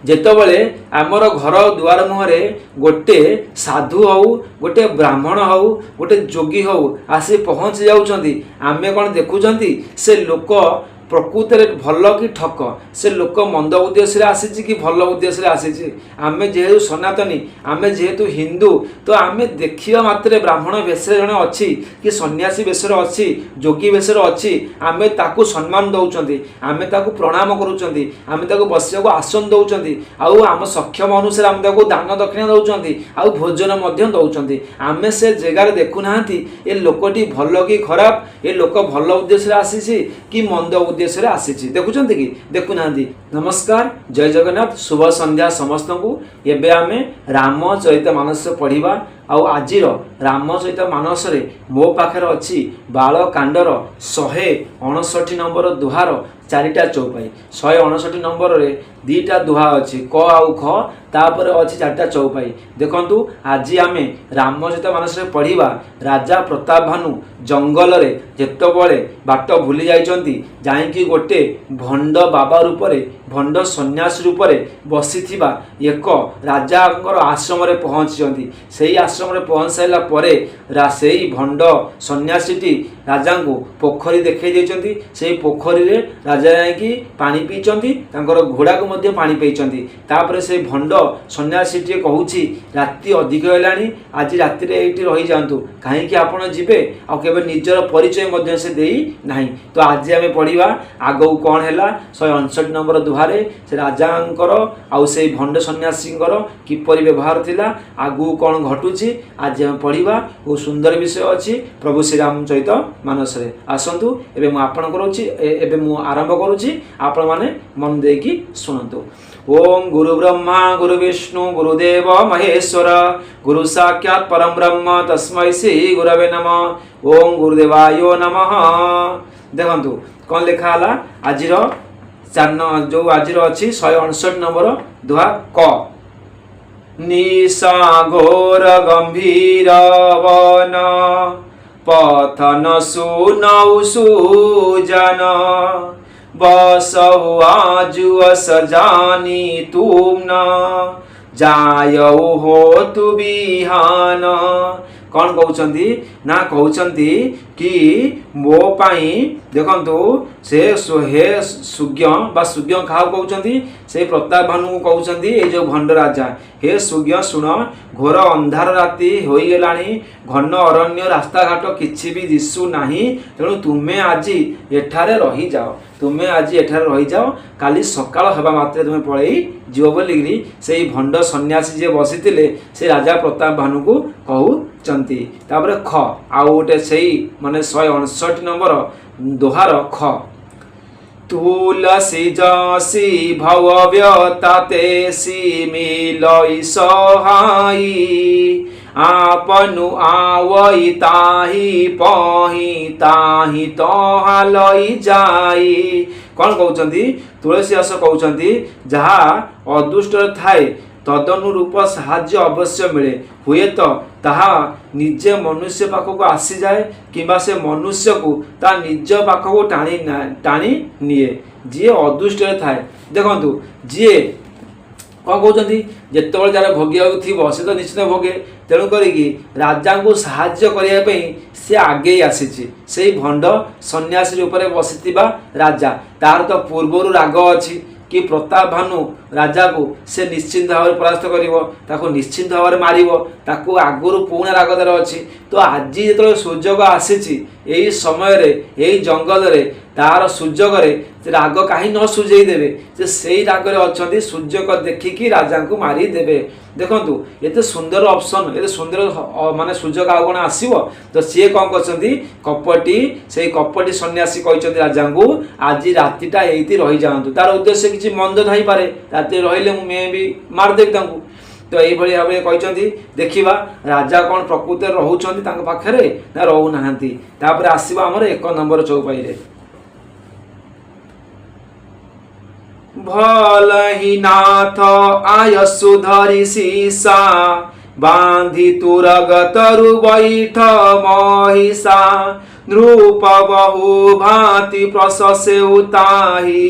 ଯେତେବେଳେ ଆମର ଘର ଦୁଆର ମୁହଁରେ गोटे साधु हऊ गोटे ब्राह्मण हऊ गोटे जोगी हऊ आसी पहुँची जाउछंती आमे कौन देखुछंती से लोक प्रकृत में भल कि ठक से लोक मंद उद्देश्य आसी कि भल उद्देश्य आसी आमे जेहेतु सनातनी आमे जेहेतु हिंदू तो आमे देखिया मात्रे ब्राह्मण वेश जड़े अच्छी कि सन्यासी वेश अच्छी जोगी वेश अच्छी आमे ताकू सम्मान दौरान आमे ताकू प्रणाम करूँ आमे ताकू बसिया आसन दौरान आउ आम सक्षम अनुसार आम ताकू दान दक्षिणा दौरान आउ भोजन दौरान आमे से जगार देखुना ये लोकटी भल कि खराब ये लोक भल उद्देश्य आसी कि मंद उद्देश्य आसी देखुं कि देखुना। नमस्कार जय जगन्नाथ शुभ संध्या समस्त को एबे आमे रामचरितमानस पढ़िबा आउ आजिर रामचरितमानस रे मो पाखर अच्छी बालकांडर 159 नंबर दुहार 4टा चौपाई 159 नंबर रे 2टा दुहा अच्छी क आउ ख तापर अच्छी 4टा चौपाई देखंतु आज आमे रामचरितमानस रे पढ़िबा राजा प्रताप भानु जंगल रे जेतबळे बाट भूली जाइचंती जाईकी गोटे भंड बाबा रूप रे भंड सन्यासी रूप रे बसिथिबा एक राजांकर आश्रम रे पहुंचीचंती सेही आश्रम रे पहुंच साइला परे सेही भंड सन्यासीटी राजा को पोखरी देखै देइचंती सेही पोखरी रे राजा जाईकी पानी पीचंती तांकर घोड़ा को मध्य पानी पीचंती तापर से भंड सन्यासीटी कहूची राति अधिक हेलानी आज राति रे एठी रही जांतु काहे कि आपण जिबे आ केबे निजर परिचय मध्य से देई नाही तो आज आमे पढ़िबा आगो कोन हैला 159 नंबर दुहारे से राजांकर आउ से भंड सन्यासींकर किपरि व्यवहार थिला आगु कोन घटुची आज आमे पढ़िबा ओ सुंदर विषय अछि प्रभु श्री रामचरित मानस रे आसंतु एबे मु आपण करूची एबे मु आरंभ करूची आपण माने मन देकी सुनंतु। ओम गुरु ब्रह्मा गुरु विष्णु गुरुदेव महेश्वर गुरु साक्षात् परम ब्रह्म तस्मै श्री गुरवे नमः। ओम गुरुदेवाय नमः। देखंतु कौन लिखा हला आजिर जो आजिर अच्छी 159 नंबर दुहा क निशा घोर गंभीर वन पथन सुनौ सुजन बसौ आजु सजानी तुम न जायौ हो तु बिहान कौन कहउचंती ना कहउचंती कि मो पाई देखंतु से हे सुज्ञ बा सुज्ञ खाओ कहउचंती से प्रताप भानु को कहउचंती ए जो भंड राजा हे सुज्ञ सुन घोर अंधार राति होई गेलानी घन अरण्य रास्ता घाट किछि भी दिसु नाही तेणु तुमे आज एठारे रही जाओ तुमे आज एठारे रही जाओ काली सकाळ हवा मात्रे तुमे पळेई जीव बोलिगिरी सेही भंड सन्यासी जे बसितिले से राजा प्रताप भानु को कहउचंती तापर ख आउ गोटे सेही माने 159 नंबर दोहार ख तुलसी जसी भव व्यताते सी मिलई सहाई आपनु आवई ताही पही ताही तहालई जाई कौन कहउचंती तुलसी दास कहउचंती जहा अदुष्ट थाए तदनुरूप साहाय्य अवश्य मिले हुए तो ताहा निजे मनुष्य पाखक आसी जाए किंबा से मनुष्य को ता निज पाखक टाणी निए जी अदुष्ट थाए देखंतु जी कौन कहते जिते जार भोगिया थी से तो निश्चित भोगे तेणु करी राजा को साहाय्य करने से आगे आसी से भंड सन्यासी रूप में बसी राजा तार तो पूर्वर राग अच्छी कि प्रताप भानु राजा को से निश्चिंत भाव में परास्त कर निश्चिंत भाव में मार आगुरी पुणा राग तार अच्छी तो आज जो सुजोग आसी यही समय यही जंगल रे तार सुजोग राग कहीं न सुझे देवे से रागर अच्छा सुजोग देखिकी राजा को मारिदेवे देखु ये सुंदर ऑप्शन ये सुंदर माने सुजोग आउ कौन आसो तो सी कौन कर कपटी से कपटी सन्यासी कहते राजा को आज रातिटा ये रही जातु तार उद्देश्य किसी मंद थी पारे राति रही मुझे भी मारदेवी तो यही भाव में कहते देखा राजा कौन प्रकृति रोच पाखे ना रोना तापर आसो आमर 1 नंबर चौपाई रे भल ही नाथ आयसु धरी सीसा बांधी तुरग तरु बैठ महिषा नृप बहु भांति प्रशसे उताही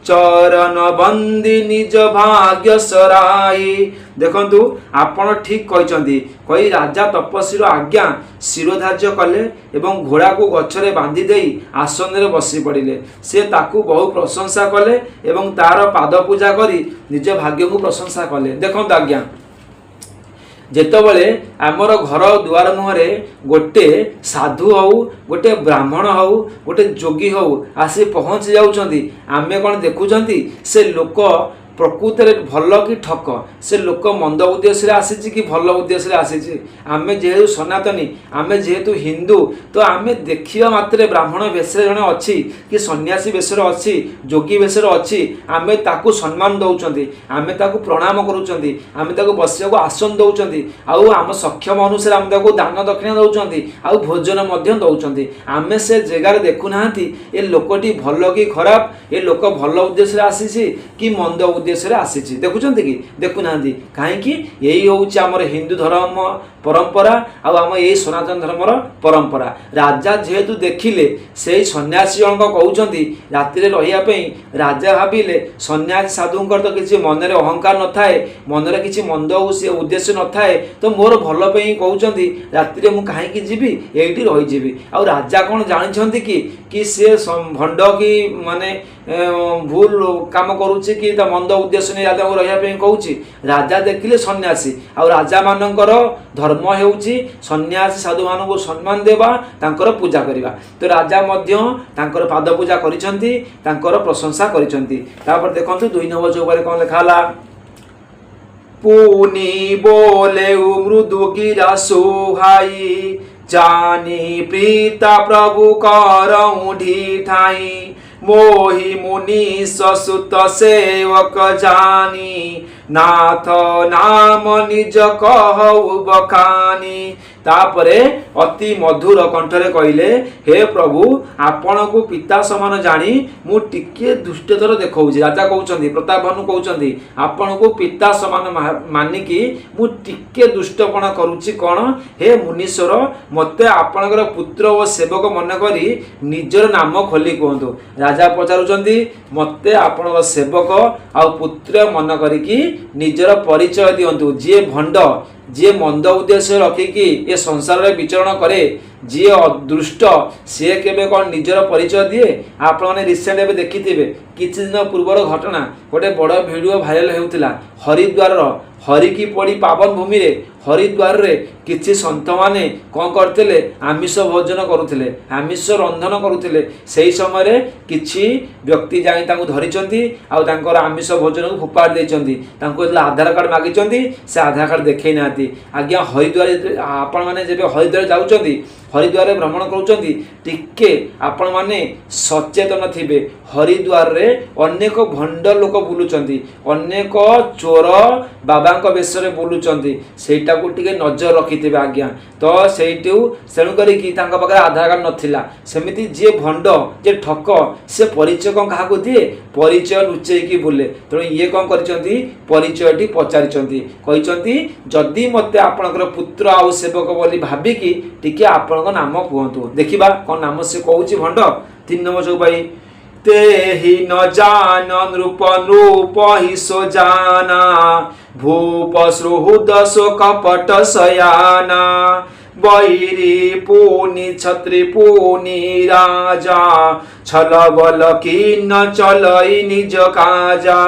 चरण बंदी निज भाग्य सराई। देखंतु आपण ठीक कहते कही राजा तपस्वी आज्ञा शिरोधार्य कले एवं घोड़ा को गछरे बांधी देई आसन रे बसी पड़िले। से ताकू बहु प्रशंसा कले एवं तार पाद पूजा करी निज भाग्य को प्रशंसा कले। देखंतु आज्ञा जेतबले आमर घर दुआर मुहरे गोटे साधु हौ गोटे ब्राह्मण हौ गोटे जोगी हौ आसी पहुँच जाउछंती आमे कौन देखुछंती से लोक प्रकृत में भल कि ठक से लोक मंद उद्देश्य आसी कि भल उद्देश्य आसी। आमे जेहेतु सनातनी आमे जेहेतु हिंदू तो आमे देखिया मात्रे ब्राह्मण बेशरे जने अच्छी कि सन्यासी बेशरे अच्छी जोगी बेशरे अच्छी आमे ताकू सम्मान दौचंती आमे ताकू प्रणाम करूचंती आमे ताकू बसियाको आसन दौचंती आउ आम सक्षम अनुसार आमे ताकू दान दक्षिणा दौचंती आउ भोजन मध्य दौचंती। आमे से जगार देखु नाहंती ए लोकटी भल कि खराब ए लोक भल उद्देश्य आसीछि कि मंद उद्देश्य आसी। देखुं कि देखुना कहीं यही हूँ आम हिंदू धर्म परंपरा आम ये सनातन धर्मर परंपरा। राजा जेहेतु देखिले से सन्यासी जन कहते राति रही राजा भाविले सन्यासी साधुंकर तो किसी मन में अहंकार न थाए मन में किसी मंद उद्देश्य न थाए तो मोर भल पे ही कहते राति मुझे कहीं जीवी ये रही आ राजा कौन जानते कि सी भंड कि माने भूल काम करुच्ची कि मंद उद्देश्य नहीं राजा को रही कहूँ। राजा देखिले सन्यासी आ राजा मानकर धर्म हेउची सन्यासी साधु मान को सम्मान देवा तांकर पूजा करिबा। तो राजा मध्य तांकर पाद पूजा करिसंती तांकर प्रशंसा करिसंती। तापर देखंतु 2 नंबर चौपारे कोन लिखाला पुनी बोले मृदु गिरा सोहाई जानी प्रीता प्रभु करऊ ढीठाई मोहि मुनि ससुत सेवक जानी नाथ नाम निज कहु बखानी। तापरे अति मधुर कंठरे कहले हे प्रभु आपण को पिता समान जानी मु टिके दुष्टतर देखौछि। राजा कहउछंती प्रताप भानु कहउछंती आपण को पिता समान मानिकी मु टिके दुष्टपना करूछि कोन हे मुनीश्वर मते आपणकर पुत्र और सेवक मन करी निजर नाम खोली कहतु। राजा पचारुछंती मते आपणकर सेवक आ पुत्र मन करिकी निजर परिचय दियंतु। जे भंड जी मंद उद्देश्य रखिकी ये संसार में विचरण करे जी अदृष्ट सी केबे कौन निजर परिचय दिए। आप रिसेंट एवं देखिथिबे किछि दिन पूर्वर घटना गोटे बड़ वीडियो भाइराल होउतिला हरिद्वार हरि की पड़ी पावन भूमि रे हरिद्वार रे किछि संत माने कौन करथिले आमिष भोजन करुथिले आमिष रंधन करुथिले। सेही समय रे किछि व्यक्ति जाई तांको धरिचंती आ तांकर आमिष भोजन को फोपाड़ देचंती तांको आधार कार्ड मागिचंती से आधार कार्ड देखै नाती। आज्ञा हरिद्वार आपण माने जेबे हरिद्वार जाउचंती हरिद्वार भ्रमण करुचंती टिके आपण माने सचेतन थिबे। हरिद्वार रे अनेक भंड लोक बुलुचंती अनेक चोर बाबांक बेसरे बुलुचंती सेटा को टिके नजर रखिथिबे आज्ञा। तो सेइटू सेणु करी कि तांका पाखरे आधार कार्ड नथिला सेमिति जे भंड जे ठक से परिचय कौन कहा दिए परिचय लुचेकी बुले। तेणु ये कौन करिसंती परिचयटी पचारिचंती कहिसंती जदि मते आपणकर पुत्र आउ सेवक बोली भाबिकी टिके आपण नाम कहतु। देखिबा कौन नाम से कहूची भंड 3 नंबर चौपाई ते ही न जान नृप नृप ही सो जाना भूप श्रुहुद सो कपट सयाना बैरी पूनी छत्री पूनी राजा छल बल की न चलई निज काजा।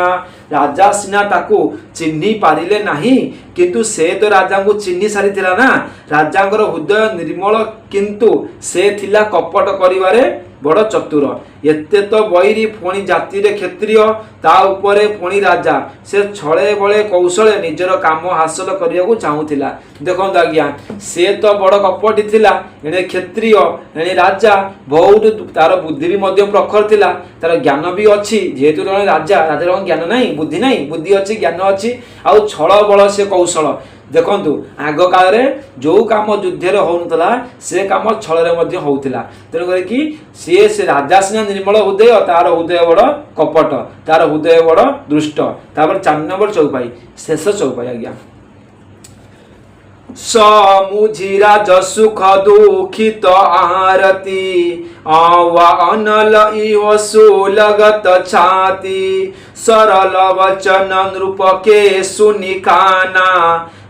राजा सिना ताकू चिन्ही पारिले नाही किंतु से तो राजा को चिन्ही सारी थिला ना। राजांकर हृदय निर्मल किंतु से थिला कपट करिवारे बड़ चतुर। एते तो बैरी पुणी जाति रे क्षत्रिय ता उपरे पुणी राजा से छळे बळे कौशले निजर काम हासिल करिया को चाहुथिला। देखंत आज्ञा से तो बड़ कपटी थिला एने क्षत्रिय एने राजा बहुत तार बुद्धि भी मध्य प्रखर थिला तार ज्ञान भी अछि जेहेतु राजा राजा ज्ञान नहीं बुद्धि नहीं बुद्धि अछि ज्ञान अछि आ छळ बळ से कौशल। देखंतु आग काल रे जो काम युद्ध होउनतला से काम छळ रे मध्य होउतिला। तेनु करे कि से राजा सिना निर्मल हृदय तार हृदय बड़ कपट तार हृदय बड़ दुष्ट। तापर 4 नंबर चौपाई शेष चौपाई आज्ञा समुझी राज सुख दुखित आरती आवा अनल इहो सुलगत छाती सरल वचन नृप के सुनि काना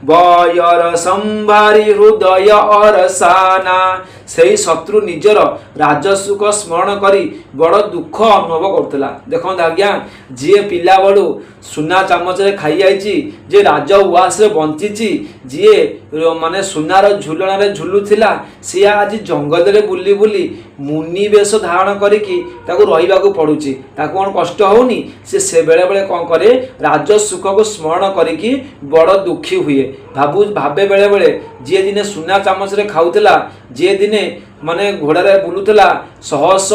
बयर संभारी हृदय अरसाना। से शत्रु निजर राजसुख स्मरण करी बड़ दुख अनुभव करुला। देखो आज्ञा जी पिला बड़ू सुना चामच खाई जाइए जे राज उआस बंची जी माने सुनार झुलण झुलुला सी आज जंगल में बुली बुली मुनि बेश धारण करिकी रही पड़ुची कौन कष्ट होनी से बेले बेले कौन करे राजसुख को स्मरण करिकी बड़ दुखी हुए भावे बेले बेले जी दिने सुना चामच खाऊला जी दिने माने घोड़े बुलूला सहस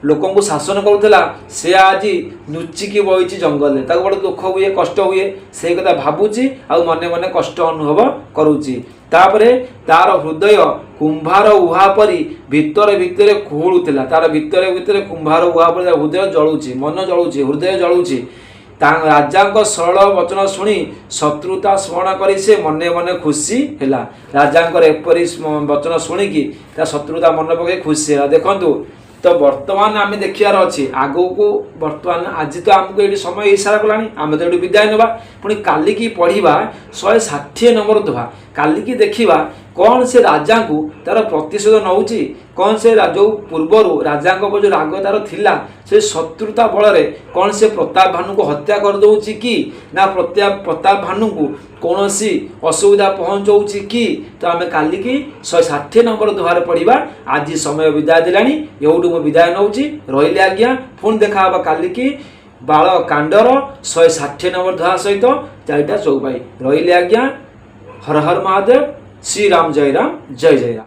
लोक को शासन करुला से आज नुचिकी बही जंगल में बड़ दुख हुए कष्ट हुए से कथा भावुची आ मने मने कष्ट अनुभव करुची। तापरे तार हृदय कुंभार उहा परी भितर भितर खुलुला तार भितर भितर कुंभार उहा परी हृदय जलुची मन जलुची हृदय जलुची। राजा सरल वचन शुणी शत्रुता स्मरण करी से मने मने खुशी है राजा एपरी वचन शुणिकी शत्रुता मन पकई खुशी है। देखु तो वर्तमान आम देखार अच्छी आगो को वर्तमान आज तो आमको ये समय इशारा कला आम तो ये विदाय ना पुणी काली की पढ़ा 160 नंबर दफा काली की देखा कौन से राजा को तार प्रतिशोध नौ कौन से जो पूर्वर राजा जो राग तार थिला से शत्रुता बल कौन से प्रताप भानु को हत्या कर दौची कि ना प्रताप भानु को कौन सी असुविधा पहुँचाऊँच कि तो आम काली की 160 नंबर दोहार पढ़ा। आज समय विदाय दिलानी एवं मुझे विदाय नौ रही आज्ञा पुणी देखा काली की बाल कांडर 160 नंबर दोहा सहित 4टा चौपाई रही आज्ञा। हर हर महादेव। श्री राम जय राम जय जय राम।